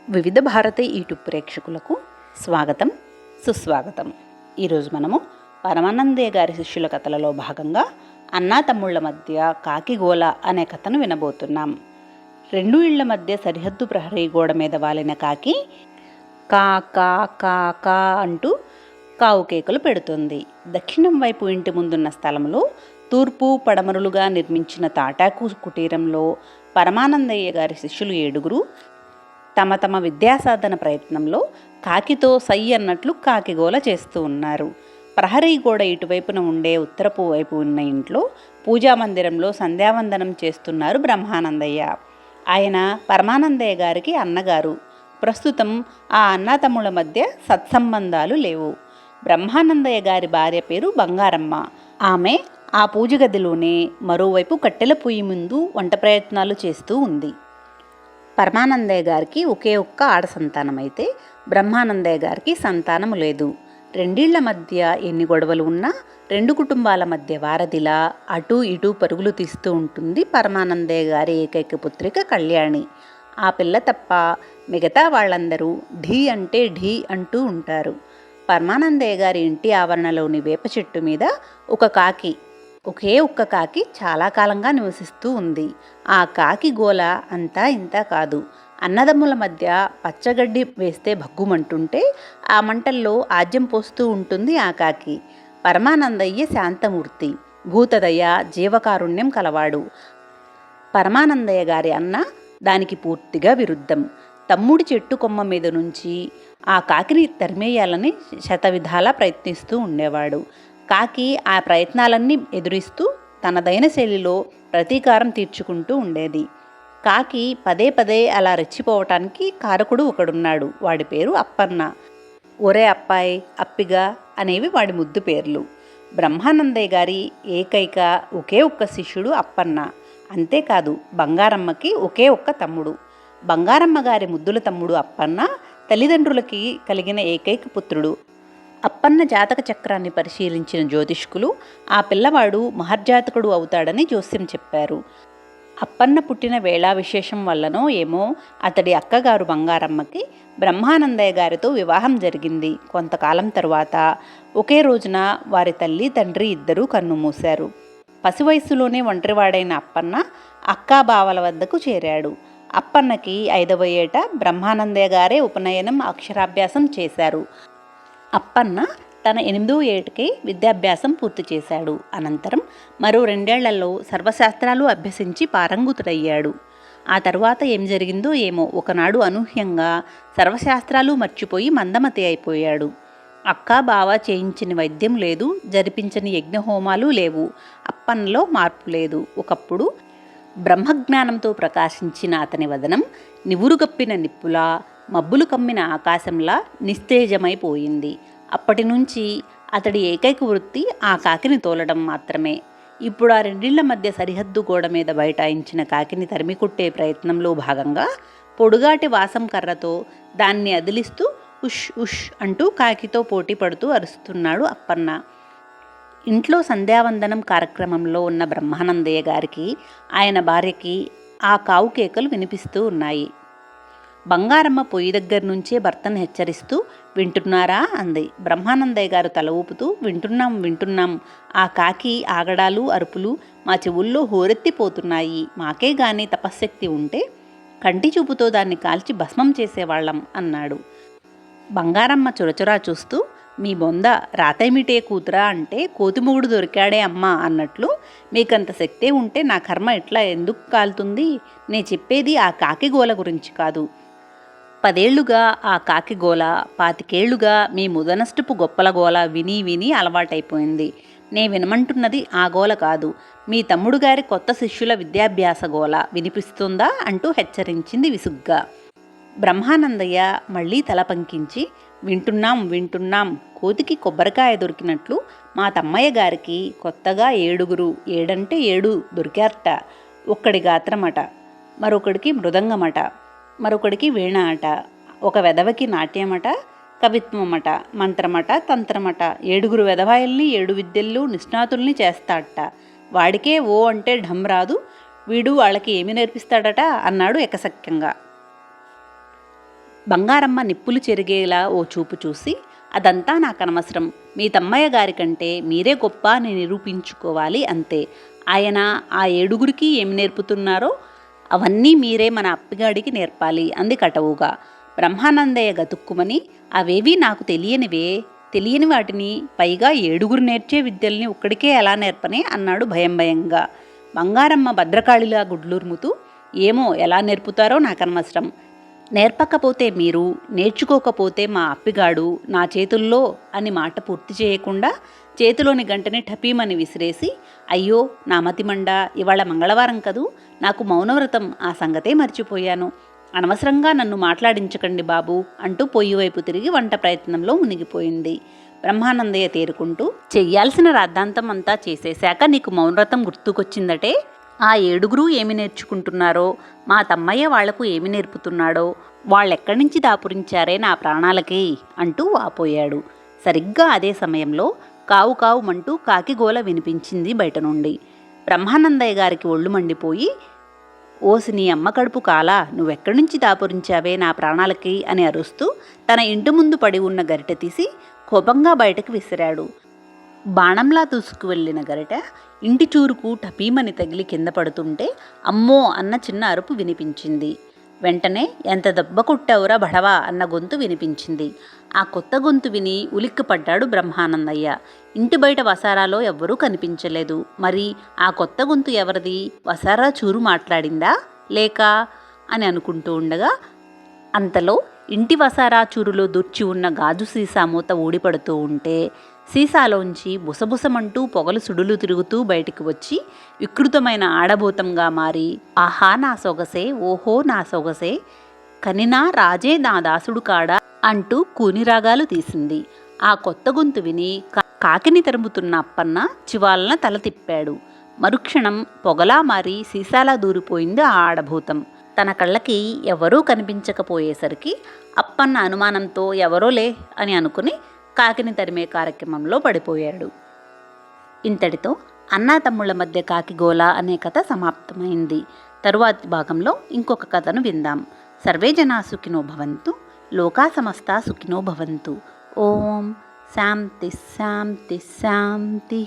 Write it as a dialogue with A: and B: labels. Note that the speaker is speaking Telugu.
A: వివిధ భారతి యూట్యూబ్ ప్రేక్షకులకు స్వాగతం, సుస్వాగతం. ఈరోజు మనము పరమానందయ్య గారి శిష్యుల కథలలో భాగంగా అన్నా తమ్ముళ్ల మధ్య కాకిగోల అనే కథను వినబోతున్నాం. రెండు ఇళ్ల మధ్య సరిహద్దు ప్రహరీ గోడ మీద వాలిన కాకి కా కా కా కా అంటూ కావు కేకలు పెడుతుంది. దక్షిణం వైపు ఇంటి ముందున్న స్థలంలో తూర్పు పడమరులుగా నిర్మించిన తాటాకు కుటీరంలో పరమానందయ్య గారి శిష్యులు 7 తమ తమ విద్యాసాధన ప్రయత్నంలో కాకితో సై అన్నట్లు కాకిగోల చేస్తూ ఉన్నారు. ప్రహరీ గోడ ఇటువైపున ఉండే ఉత్తరపు వైపు ఉన్న ఇంట్లో పూజామందిరంలో సంధ్యావందనం చేస్తున్నారు బ్రహ్మానందయ్య. ఆయన పరమానందయ్య గారికి అన్నగారు. ప్రస్తుతం ఆ అన్నాతమ్ముల మధ్య సత్సంబంధాలు లేవు. బ్రహ్మానందయ్య గారి భార్య పేరు బంగారమ్మ. ఆమె ఆ పూజ గదిలోనే మరోవైపు కట్టెల పొయ్యి ముందు వంట ప్రయత్నాలు చేస్తూ ఉంది. పరమానందయ్య గారికి ఒకే ఒక్క ఆడ సంతానం అయితే బ్రహ్మానందయ్య గారికి సంతానం లేదు. రెండిళ్ల మధ్య ఎన్ని గొడవలు ఉన్నా 2 కుటుంబాల మధ్య వారధిలా అటూ ఇటూ పరుగులు తీస్తూ ఉంటుంది పరమానందయ్య గారి ఏకైక పుత్రిక కళ్యాణి. ఆ పిల్ల తప్ప మిగతా వాళ్ళందరూ ఢీ అంటే ఢీ అంటూ ఉంటారు. పరమానందయ్య గారి ఇంటి ఆవరణలోని వేప చెట్టు మీద ఒకే ఒక్క కాకి చాలా కాలంగా నివసిస్తూ ఉంది. ఆ కాకి గోల అంతా ఇంత కాదు. అన్నదమ్ముల మధ్య పచ్చగడ్డి వేస్తే భగ్గుమంటుంటే ఆ మంటల్లో ఆజ్యం పోస్తూ ఉంటుంది ఆ కాకి. పరమానందయ్య శాంతమూర్తి, భూతదయ, జీవకారుణ్యం కలవాడు. పరమానందయ్య గారి అన్న దానికి పూర్తిగా విరుద్ధం. తమ్ముడి చెట్టు కొమ్మ మీద నుంచి ఆ కాకిని తరిమేయాలని శతవిధాలా ప్రయత్నిస్తూ ఉండేవాడు. కాకి ఆ ప్రయత్నాలన్నీ ఎదురిస్తూ తనదైన శైలిలో ప్రతీకారం తీర్చుకుంటూ ఉండేది. కాకి పదే పదే అలా రెచ్చిపోవటానికి కారకుడు ఒకడున్నాడు. వాడి పేరు అప్పన్న. ఒరే అప్పాయ్, అప్పిగా అనేవి వాడి ముద్దు పేర్లు. బ్రహ్మానందయ్య గారి ఏకైక ఒకే ఒక్క శిష్యుడు అప్పన్న. అంతేకాదు, బంగారమ్మకి ఒకే ఒక్క తమ్ముడు. బంగారమ్మ గారి ముద్దుల తమ్ముడు అప్పన్న తల్లిదండ్రులకి కలిగిన ఏకైక పుత్రుడు. అప్పన్న జాతక చక్రాన్ని పరిశీలించిన జ్యోతిష్కులు ఆ పిల్లవాడు మహర్జాతకుడు అవుతాడని జోస్యం చెప్పారు. అప్పన్న పుట్టిన వేళా విశేషం వల్లనో ఏమో అతడి అక్కగారు బంగారమ్మకి బ్రహ్మానందయ్య గారితో వివాహం జరిగింది. కొంతకాలం తరువాత ఒకే రోజున వారి తల్లి తండ్రి ఇద్దరూ కన్నుమూశారు. పసివయస్సులోనే ఒంటరివాడైన అప్పన్న అక్కా బావల వద్దకు చేరాడు. అప్పన్నకి 5వ ఏట బ్రహ్మానందయ్య గారే ఉపనయనం, అక్షరాభ్యాసం చేశారు. అప్పన్న తన 8వ ఏటకే విద్యాభ్యాసం పూర్తి చేశాడు. అనంతరం మరో 2 ఏళ్లలో సర్వశాస్త్రాలు అభ్యసించి పారంగుతుడయ్యాడు. ఆ తరువాత ఏం జరిగిందో ఏమో, ఒకనాడు అనూహ్యంగా సర్వశాస్త్రాలు మర్చిపోయి మందమతి అయిపోయాడు. అక్కా బావ చేయించిన వైద్యం లేదు, జరిపించని యజ్ఞహోమాలు లేవు. అప్పన్నలో మార్పు లేదు. ఒకప్పుడు బ్రహ్మజ్ఞానంతో ప్రకాశించిన అతని వదనం నివురుగప్పిన నిప్పులా, మబ్బులు కమ్మిన ఆకాశంలా నిస్తేజమైపోయింది. అప్పటి నుంచి అతడి ఏకైక వృత్తి ఆ కాకిని తోలడం మాత్రమే. ఇప్పుడు ఆ రెండిళ్ల మధ్య సరిహద్దు గోడ మీద బైఠాయించిన కాకిని తరిమికొట్టే ప్రయత్నంలో భాగంగా పొడుగాటి వాసం కర్రతో దాన్ని అదిలిస్తూ ఉష్ ఉష్ అంటూ కాకితో పోటీ పడుతూ అరుస్తున్నాడు అప్పన్న. ఇంట్లో సంధ్యావందనం కార్యక్రమంలో ఉన్న బ్రహ్మానందయ్య గారికి, ఆయన భార్యకి ఆ కావు కేకలు వినిపిస్తూ ఉన్నాయి. బంగారమ్మ పొయ్యి దగ్గర నుంచే భర్తను హెచ్చరిస్తూ, వింటున్నారా అంది. బ్రహ్మానందయ్య గారు తల ఊపుతూ, వింటున్నాం. ఆ కాకి ఆగడాలు, అరుపులు మా చెవుల్లో హోరెత్తిపోతున్నాయి. మాకే గాని తపశ్శక్తి ఉంటే కంటి చూపుతో దాన్ని కాల్చి భస్మం చేసేవాళ్ళం అన్నాడు. బంగారమ్మ చురచురా చూస్తూ, మీ బొంద రాతేమిటే కూతురా అంటే కోతిమొగుడు దొరికాడే అమ్మా అన్నట్లు, మీకంత శక్తే ఉంటే నా కర్మ ఇట్లా ఎందుకు కాలుతుంది? నే చెప్పేది ఆ కాకి గోల గురించి కాదు. 10 ఏళ్లుగా ఆ కాకి గోల, 25 ఏళ్లుగా మీ ముదనష్టపు గొప్పల గోల విని అలవాటైపోయింది. నే వినమంటున్నది ఆ గోల కాదు, మీ తమ్ముడు గారి కొత్త శిష్యుల విద్యాభ్యాస గోల వినిపిస్తుందా అంటూ హెచ్చరించింది విసుగ్గా. బ్రహ్మానందయ్య మళ్ళీ తల పంకించి, వింటున్నాం. కోతికి కొబ్బరికాయ దొరికినట్లు మా తమ్మయ్య గారికి కొత్తగా 7 దొరికారట. ఒక్కడి గాత్రమట, మరొకడికి మృదంగమట, మరొకడికి వీణ అట, ఒక వెధవకి నాట్యమట, కవిత్వమట, మంత్రమట, తంత్రమట. 7 వెధవాయల్ని 7 విద్యల్లో నిష్ణాతుల్ని చేస్తాడట. వాడికే ఓ అంటే ఢమ్ రాదు, వీడు వాళ్ళకి ఏమి నేర్పిస్తాడట అన్నాడు ఎకసక్యంగా. బంగారమ్మ నిప్పులు చెరిగేలా ఓ చూపు చూసి, అదంతా నాకు అనవసరం, మీ తమ్మయ్య గారి కంటే మీరే గొప్ప అని నిరూపించుకోవాలి అంతే. ఆయన ఆ 7గురికి ఏమి నేర్పుతున్నారో అవన్నీ మీరే మన అప్పిగాడికి నేర్పాలి అంది కటవుగా. బ్రహ్మానందయ్య గతుక్కుమని, అవేవీ నాకు తెలియని వాటిని పైగా 7గురు నేర్చే విద్యల్ని ఒక్కడికే ఎలా నేర్పనే అన్నాడు భయంగా. బంగారమ్మ భద్రకాళిలా గుడ్లూర్ముతూ, ఏమో ఎలా నేర్పుతారో నాకనవసరం, నేర్పకపోతే మీరు, నేర్చుకోకపోతే మా అప్పిగాడు నా చేతుల్లో అని మాట పూర్తి చేయకుండా చేతిలోని గంటని ఠపీమని విసిరేసి, అయ్యో నా మతిమండ, ఇవాళ మంగళవారం కదూ, నాకు మౌనవ్రతం, ఆ సంగతే మర్చిపోయాను, అనవసరంగా నన్ను మాట్లాడించకండి బాబు అంటూ పొయ్యి వైపు తిరిగి వంట ప్రయత్నంలో మునిగిపోయింది. బ్రహ్మానందయ్య తేరుకుంటూ, చెయ్యాల్సిన రాద్ధాంతం అంతా చేసేశాక నీకు మౌనవ్రతం గుర్తుకొచ్చిందటే, ఆ 7గురు ఏమి నేర్చుకుంటున్నారో, మా తమ్మయ్య వాళ్లకు ఏమి నేర్పుతున్నాడో, వాళ్ళెక్కడి నుంచి దాపురించారే నా ప్రాణాలకి అంటూ వాపోయాడు. సరిగ్గా అదే సమయంలో కావు కావుమంటూ కాకిగోల వినిపించింది బయట నుండి. బ్రహ్మానందయ్య గారికి ఒళ్ళు మండిపోయి, ఓసి నీ అమ్మ కడుపు కాలా, నువ్వెక్కడి నుంచి దాపురించావే నా ప్రాణాలకి అని అరుస్తూ తన ఇంటి ముందు పడి ఉన్న గరిటె తీసి కోపంగా బయటకు విసిరాడు. బాణంలా దూసుకువెళ్ళిన గరిట ఇంటి చూరుకు టపీమని తగిలి కింద పడుతుంటే అమ్మో అన్న చిన్న అరుపు వినిపించింది. వెంటనే ఎంత దెబ్బ కొట్టావురా బడవా అన్న గొంతు వినిపించింది. ఆ కొత్త గొంతు విని ఉలిక్కిపడ్డాడు బ్రహ్మానందయ్య. ఇంటి బయట వసారాలో ఎవ్వరూ కనిపించలేదు. మరి ఆ కొత్త గొంతు ఎవరిది? వసారా చూరు మాట్లాడిందా లేక అని అనుకుంటూ ఉండగా అంతలో ఇంటి వసారా చూరులో దూర్చి ఉన్న గాజు సీసా మూత ఊడిపడుతూ ఉంటే సీసాలోంచి బుసబుసమంటూ పొగలు సుడులు తిరుగుతూ బయటికి వచ్చి వికృతమైన ఆడబోతంగా మారి, ఆహా నా సొగసే, ఓహో నా సొగసే, కనినా రాజే నా దాసుడు కాడా అంటూ కూనిరాగాలు తీసింది. ఆ కొత్త గొంతు విని కాకిని తరుముతున్న అప్పన్న చివాలన తల తిప్పాడు. మరుక్షణం పొగలా మారి సీసాలా దూరిపోయింది ఆ ఆడభూతం. తన కళ్ళకి ఎవరూ కనిపించకపోయేసరికి అప్పన్న అనుమానంతో ఎవరోలే అని అనుకుని కాకిని తరిమే కార్యక్రమంలో పడిపోయాడు. ఇంతటితో అన్నా తమ్ముళ్ళ మధ్య కాకిగోల అనే కథ సమాప్తమైంది. తరువాతి భాగంలో ఇంకొక కథను విందాం. సర్వే జనా సుఖినో భవంతు, లోకా సమస్తా సుఖినో భవంతు. ఓం శాంతి శాంతి శాంతి.